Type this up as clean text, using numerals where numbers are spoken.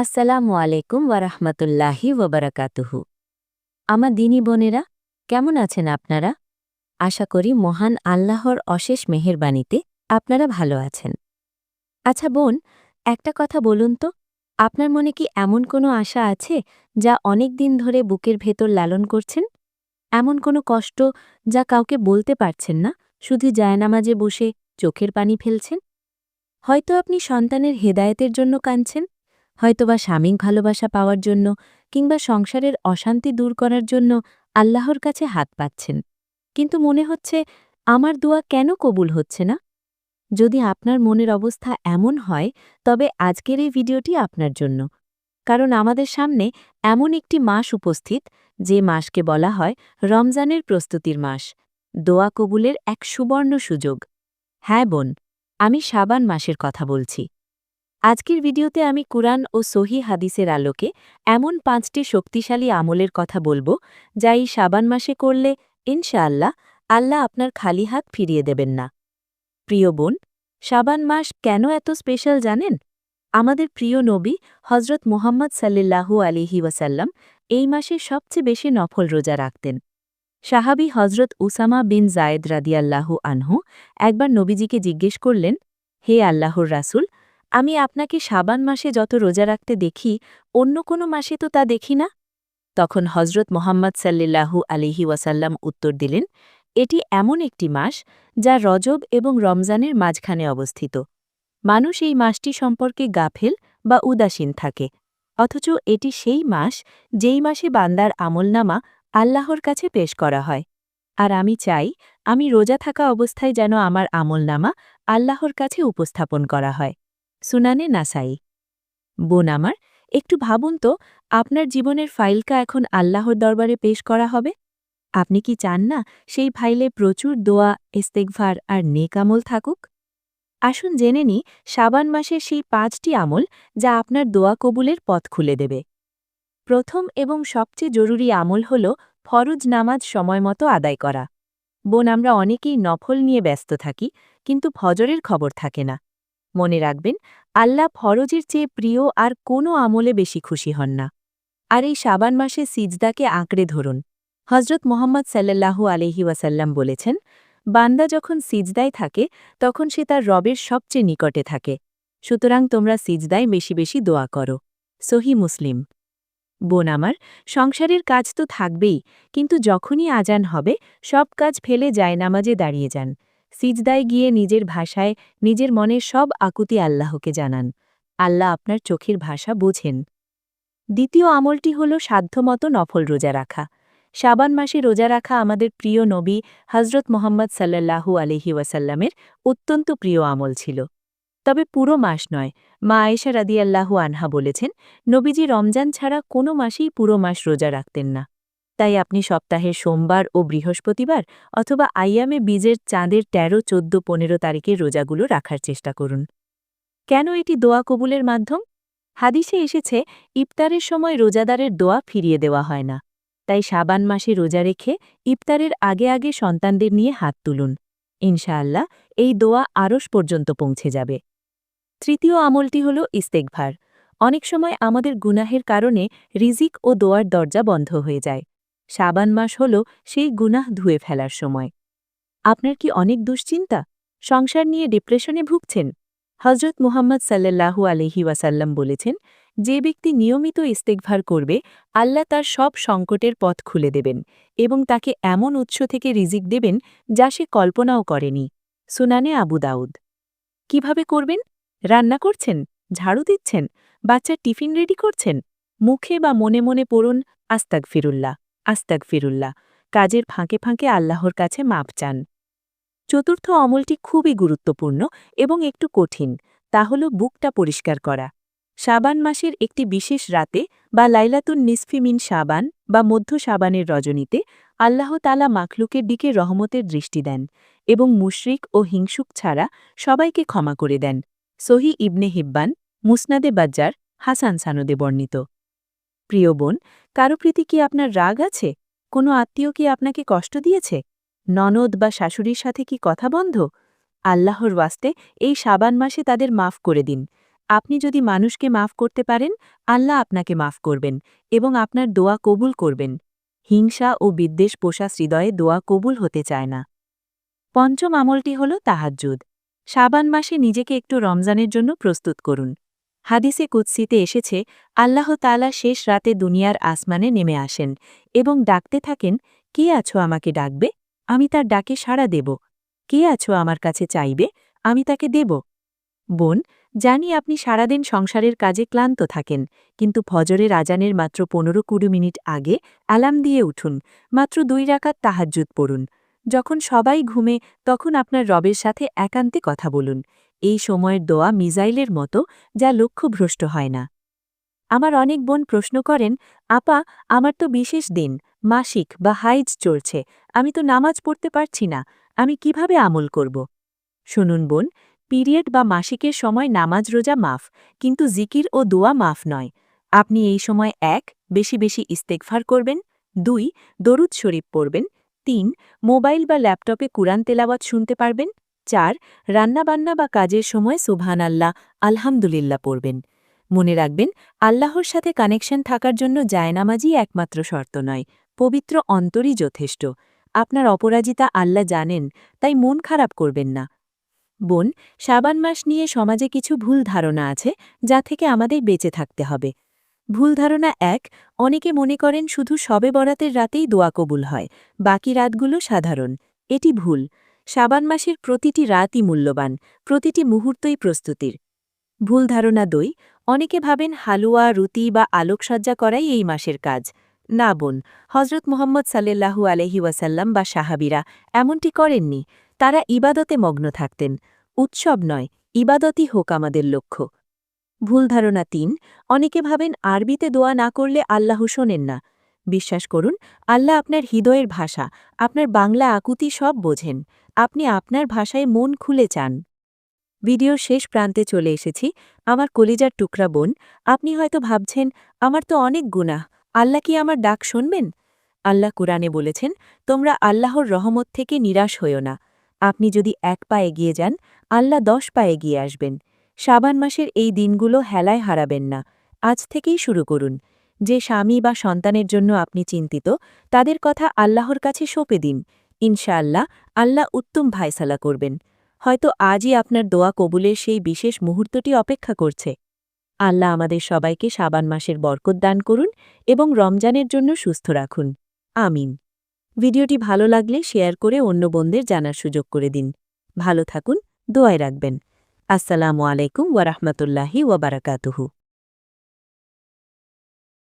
আসসালামু আলাইকুম ওয়ারাহমাতুল্লাহি ওয়াবারাকাতুহু। আমার দিনী বোনেরা, কেমন আছেন আপনারা? আশা করি মহান আল্লাহর অশেষ মেহেরবানিতে আপনারা ভালো আছেন। আচ্ছা বোন, একটা কথা বলুন তো, আপনার মনে কি এমন কোনো আশা আছে যা অনেক দিন ধরে বুকের ভেতর লালন করছেন? এমন কোনো কষ্ট যা কাউকে বলতে পারছেন না, শুধু জায়নামাজে বসে চোখের পানি ফেলছেন? হয়তো আপনি সন্তানের হেদায়েতের জন্য কাঁদছেন, হয়তোবা স্বামীর ভালোবাসা পাওয়ার জন্য কিংবা সংসারের অশান্তি দূর করার জন্য আল্লাহর কাছে হাত পাচ্ছেন। কিন্তু মনে হচ্ছে আমার দোয়া কেন কবুল হচ্ছে না? যদি আপনার মনের অবস্থা এমন হয়, তবে আজকের এই ভিডিওটি আপনার জন্য। কারণ আমাদের সামনে এমন একটি মাস উপস্থিত, যে মাসকে বলা হয় রমজানের প্রস্তুতির মাস, দোয়া কবুলের এক সুবর্ণ সুযোগ। হ্যাঁ বোন, আমি শাবান মাসের কথা বলছি। আজকের ভিডিওতে আমি কুরআন ও সহি হাদিসের আলোকে এমন ৫টি শক্তিশালী আমলের কথা বলবো, যা এই শাবান মাসে করলে ইনশাআল্লাহ আল্লাহ আপনার খালি হাত ফিরিয়ে দেবেন না। প্রিয় বোন, শাবান মাস কেন এত স্পেশাল জানেন? আমাদের প্রিয় নবী হজরত মুহাম্মদ সাল্লাল্লাহু আলাইহি ওয়াসাল্লাম এই মাসে সবচেয়ে বেশি নফল রোজা রাখতেন। সাহাবী হজরত উসামা বিন জায়েদ রাদিয়াল্লাহু আনহু একবার নবীজিকে জিজ্ঞেস করলেন, হে আল্লাহর রাসূল, আমি আপনাকে শাবান মাসে যত রোজা রাখতে দেখি, অন্য কোনো মাসে তো তা দেখি না। তখন হজরত মোহাম্মদ সাল্লাল্লাহু আলাইহি ওয়াসাল্লাম উত্তর দিলেন, এটি এমন একটি মাস যা রজব এবং রমজানের মাঝখানে অবস্থিত। মানুষ এই মাসটি সম্পর্কে গাফেল বা উদাসীন থাকে, অথচ এটি সেই মাস যেই মাসে বান্দার আমলনামা আল্লাহর কাছে পেশ করা হয়। আর আমি চাই, আমি রোজা থাকা অবস্থায় যেন আমার আমলনামা আল্লাহর কাছে উপস্থাপন করা হয়। সুনানে নাসাই। বোন আমার, একটু ভাবুন তো, আপনার জীবনের ফাইলকা এখন আল্লাহর দরবারে পেশ করা হবে। আপনি কি চান না সেই ফাইলে প্রচুর দোয়া, ইস্তেগফার আর নেক আমল থাকুক? আসুন জেনে নিই শাবান মাসের সেই ৫টি আমল যা আপনার দোয়া কবুলের পথ খুলে দেবে। প্রথম এবং সবচেয়ে জরুরি আমল হল ফরজ নামাজ সময়মতো আদায় করা। বোন, আমরা অনেকেই নফল নিয়ে ব্যস্ত থাকি, কিন্তু ফজরের খবর থাকে না। মনে রাখবেন, আল্লাহ ফরজের চেয়ে প্রিয় আর কোনো আমলে বেশি খুশি হন না। আর এই শাবান মাসে সিজদাকে আঁকড়ে ধরুন। হজরত মোহাম্মদ সাল্লাল্লাহু আলাইহি ওয়াসাল্লাম বলেছেন, বান্দা যখন সিজদায় থাকে তখন সে তার রবের সবচেয়ে নিকটে থাকে। সুতরাং তোমরা সিজদায় বেশি বেশি দোয়া করো। সহি মুসলিম। বোন আমার, সংসারের কাজ তো থাকবেই, কিন্তু যখনই আজান হবে সব কাজ ফেলে জায়নামাজে দাঁড়িয়ে যান। সিজদায় গিয়ে নিজের ভাষায় নিজের মনের সব আকুতি আল্লাহকে জানান। আল্লাহ আপনার চোখের ভাষা বোঝেন। দ্বিতীয় আমলটি হল সাধ্যমতো নফল রোজা রাখা। শাবান মাসে রোজা রাখা আমাদের প্রিয় নবী হজরত মোহাম্মদ সাল্লাল্লাহু আলাইহি ওয়াসাল্লামের অত্যন্ত প্রিয় আমল ছিল। তবে পুরো মাস নয়। মা আয়েশা রাদিয়াল্লাহু আনহা বলেছেন, নবীজি রমজান ছাড়া কোনো মাসেই পুরো মাস রোজা রাখতেন না। তাই আপনি সপ্তাহের সোমবার ও বৃহস্পতিবার অথবা আইয়ামে বীজের চাঁদের ১৩, ১৪, ১৫ তারিখের রোজাগুলো রাখার চেষ্টা করুন। কেন এটি দোয়া কবুলের মাধ্যম? হাদিসে এসেছে, ইফতারের সময় রোজাদারের দোয়া ফিরিয়ে দেওয়া হয় না। তাই শাবান মাসে রোজা রেখে ইফতারের আগে আগে সন্তানদের নিয়ে হাত তুলুন। ইনশাআল্লাহ এই দোয়া আরশ পর্যন্ত পৌঁছে যাবে। তৃতীয় আমলটি হল ইস্তেগফার। অনেক সময় আমাদের গুনাহের কারণে রিজিক ও দোয়ার দরজা বন্ধ হয়ে যায়। শাবান মাস হল সেই গুনাহ ধুয়ে ফেলার সময়। আপনার কি অনেক দুশ্চিন্তা? সংসার নিয়ে ডিপ্রেশনে ভুগছেন? হজরত মুহাম্মদ সাল্লাল্লাহু আলাইহি ওয়াসাল্লাম বলেছেন, যে ব্যক্তি নিয়মিত ইস্তেগফার করবে, আল্লাহ তার সব সংকটের পথ খুলে দেবেন এবং তাকে এমন উৎস থেকে রিজিক দেবেন যা সে কল্পনাও করেনি। সুনানে আবু দাউদ। কিভাবে করবেন? রান্না করছেন, ঝাড়ু দিচ্ছেন, বাচ্চার টিফিন রেডি করছেন, মুখে বা মনে মনে পড়ুন আস্তাগফিরুল্লাহ, আস্তাগফিরুল্লাহ। কাজের ফাঁকে ফাঁকে আল্লাহর কাছে মাপ চান। চতুর্থ আমলটি খুবই গুরুত্বপূর্ণ এবং একটু কঠিন, তা হল বুকটা পরিষ্কার করা। শাবান মাসের একটি বিশেষ রাতে বা লাইলাতুন নিসফি মিন শাবান বা মধ্য শাবানের রজনীতে আল্লাহ তাআলা মাখলুকের দিকে রহমতের দৃষ্টি দেন এবং মুশরিক ও হিংসুক ছাড়া সবাইকে ক্ষমা করে দেন। সহি ইবনে হিব্বান, মুসনাদে বাজ্জার, হাসান সানদে বর্ণিত। প্রিয় বোন, কারো প্রীতি কি আপনার রাগ আছে? কোনো আত্মীয় কি আপনাকে কষ্ট দিয়েছে? ননদ বা শাশুড়ির সাথে কি কথা বন্ধ? আল্লাহর ওয়াস্তে এই শাবান মাসে তাদের মাফ করে দিন। আপনি যদি মানুষকে মাফ করতে পারেন, আল্লাহ আপনাকে মাফ করবেন এবং আপনার দোয়া কবুল করবেন। হিংসা ও বিদ্বেষ পোষা হৃদয়ে দোয়া কবুল হতে চায় না। পঞ্চম আমলটি হল তাহাজ্জুদ। শাবান মাসে নিজেকে একটু রমজানের জন্য প্রস্তুত করুন। হাদিসে কুদসিতে এসেছে, আল্লাহ তাআলা শেষ রাতে দুনিয়ার আসমানে নেমে আসেন এবং ডাকতে থাকেন, কে আছো আমাকে ডাকবে, আমি তার ডাকে সাড়া দেব। কে আছো আমার কাছে চাইবে, আমি তাকে দেব। বোন, জানি আপনি সারাদিন সংসারের কাজে ক্লান্ত থাকেন, কিন্তু ফজরের আজানের মাত্র 15-20 মিনিট আগে অ্যালার্ম দিয়ে উঠুন, মাত্র 2 রাকাত তাহাজ্জুদ পড়ুন। যখন সবাই ঘুমে তখন আপনার রবের সাথে একান্তে কথা বলুন। এই সময়ের দোয়া মিজাইলের মতো, যা লক্ষ্যভ্রষ্ট হয় না। আমার অনেক বোন প্রশ্ন করেন, আপা, আমার তো বিশেষ দিন, মাসিক বা হাইজ চলছে, আমি তো নামাজ পড়তে পারছি না, আমি কিভাবে আমল করব? শুনুন বোন, পিরিয়ড বা মাসিকের সময় নামাজ রোজা মাফ, কিন্তু জিকির ও দোয়া মাফ নয়। আপনি এই সময় 1. বেশি বেশি ইস্তেগফার করবেন, 2. দরুদ শরীফ পড়বেন, 3. মোবাইল বা ল্যাপটপে কুরআন তেলাওয়াত শুনতে পারবেন, 4. রান্নাবান্না বা কাজের সময় সুবহানাল্লাহ, আলহামদুলিল্লাহ পড়বেন। মনে রাখবেন, আল্লাহর সাথে কানেকশন থাকার জন্য জায়নামাজই একমাত্র শর্ত নয়, পবিত্র অন্তরই যথেষ্ট। আপনার অপরাজিতা আল্লাহ জানেন, তাই মন খারাপ করবেন না। বোন, শাবান মাস নিয়ে সমাজে কিছু ভুল ধারণা আছে, যা থেকে আমাদের বেঁচে থাকতে হবে। ভুল ধারণা 1, অনেকে মনে করেন শুধু শবে বরাতের রাতেই দোয়া কবুল হয়, বাকি রাতগুলো সাধারণ। এটি ভুল। শাবান মাসের প্রতিটি রাতই মূল্যবান, প্রতিটি মুহূর্তই প্রস্তুতির। ভুল ধারণা 2, অনেকে ভাবেন হালুয়া, রুটি বা আলোকসজ্জা করাই এই মাসের কাজ। না বোন, হজরত মুহাম্মদ সাল্লাল্লাহু আলাইহি ওয়াসাল্লাম বা সাহাবীরা এমনটি করেননি। তারা ইবাদতে মগ্ন থাকতেন। উৎসব নয়, ইবাদতই হোক আমাদের লক্ষ্য। ভুল ধারণা 3, অনেকে ভাবেন আরবিতে দোয়া না করলে আল্লাহ শোনেন না। বিশ্বাস করুন, আল্লাহ আপনার হৃদয়ের ভাষা, আপনার বাংলা আকুতি সব বোঝেন। আপনি আপনার ভাষায় মন খুলে চান। ভিডিওর শেষ প্রান্তে চলে এসেছি। আমার কলিজার টুকরা বোন, আপনি হয়তো ভাবছেন, আমার তো অনেক গুনাহ, আল্লাহ কি আমার ডাক শুনবেন? আল্লাহ কুরআনে বলেছেন, তোমরা আল্লাহর রহমত থেকে নিরাশ হইও না। আপনি যদি 1 পা এগিয়ে যান, আল্লাহ 10 পা এগিয়ে আসবেন। শাবান মাসের এই দিনগুলো হেলায় হারাবেন না। আজ থেকেই শুরু করুন। যে স্বামী বা সন্তানের জন্য আপনি চিন্তিত, তাদের কথা আল্লাহর কাছে সঁপে দিন। ইনশাআল্লাহ, আল্লাহ উত্তম ফায়সালা করবেন। হয়তো আজই আপনার দোয়া কবুলের সেই বিশেষ মুহূর্তটি অপেক্ষা করছে। আল্লাহ আমাদের সবাইকে শাবান মাসের বরকত দান করুন এবং রমজানের জন্য সুস্থ রাখুন। আমিন। ভিডিওটি ভালো লাগলে শেয়ার করে অন্য বোনদের জানার সুযোগ করে দিন। ভালো থাকুন, দোয়ায় রাখবেন। আসসালামু আলাইকুম ওয়া রাহমাতুল্লাহি ওয়া বারাকাতুহু।